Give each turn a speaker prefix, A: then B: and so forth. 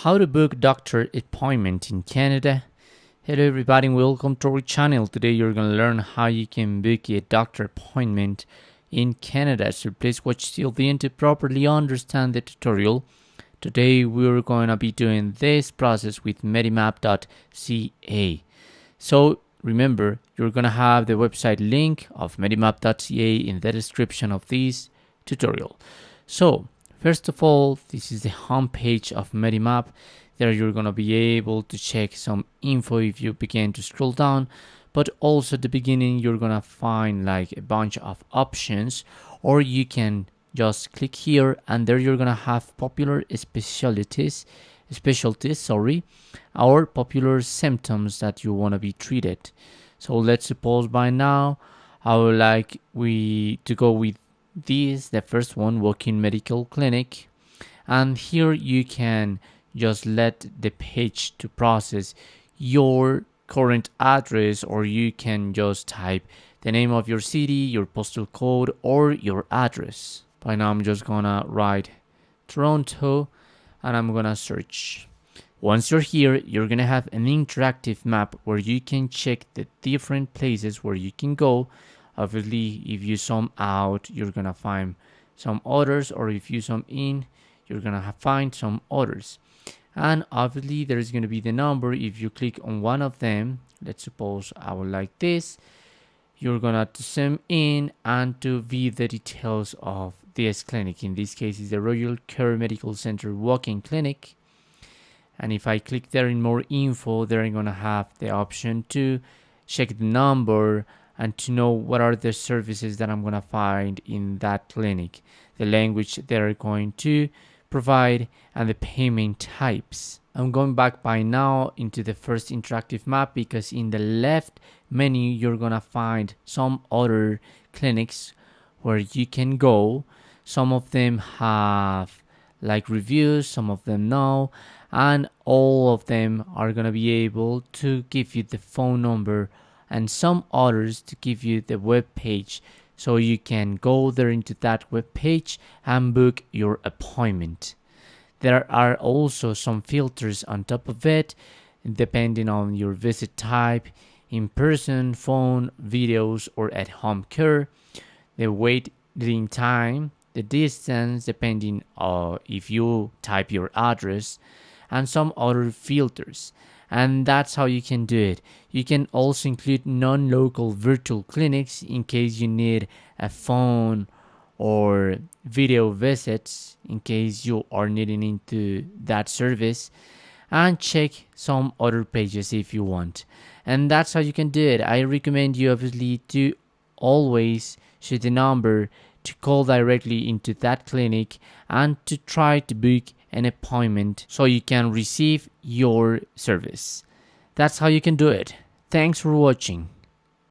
A: How to book doctor appointment in Canada. Hello everybody and welcome to our channel. Today you're going to learn how you can book a doctor appointment in Canada. So please watch till the end to properly understand the tutorial. Today we're going to be doing this process with medimap.ca. So remember, you're going to have the website link of medimap.ca in the description of this tutorial. So first of all, this is the home page of Medimap. There you're going to be able to check some info if you begin to scroll down, but also at the beginning you're going to find like a bunch of options, or you can just click here and there you're going to have popular specialties, or popular symptoms that you want to be treated. So let's suppose by now I would like to go with this, the first one, walk-in medical clinic, and here you can just let the page to process your current address, or you can just type the name of your city, your postal code, or your address. By now I'm just gonna write Toronto and I'm gonna search. Once you're here, you're gonna have an interactive map where you can check the different places where you can go. Obviously, if you zoom out, you're gonna find some others, or if you zoom in, you're gonna find some others. And obviously, there is gonna be the number. If you click on one of them, let's suppose I would like this, you're gonna zoom in and to view the details of this clinic. In this case, it's the Royal Care Medical Center walk-in clinic. And if I click there in more info, there I'm gonna have the option to check the number and to know what are the services that I'm going to find in that clinic, the language they're going to provide, and the payment types. I'm going back by now into the first interactive map because in the left menu you're going to find some other clinics where you can go. Some of them have like reviews, some of them no, and all of them are going to be able to give you the phone number and some others to give you the web page, so you can go there into that web page and book your appointment. There are also some filters on top of it depending on your visit type: in person, phone, videos, or at home care, the waiting time, the distance depending if you type your address, and some other filters. And that's how you can do it. You can also include non-local virtual clinics in case you need a phone or video visits in case you are needing into that service, and check some other pages if you want. And that's how you can do it. I recommend you obviously to always shoot the number to call directly into that clinic and to try to book an appointment so you can receive your service. That's how you can do it. Thanks for watching.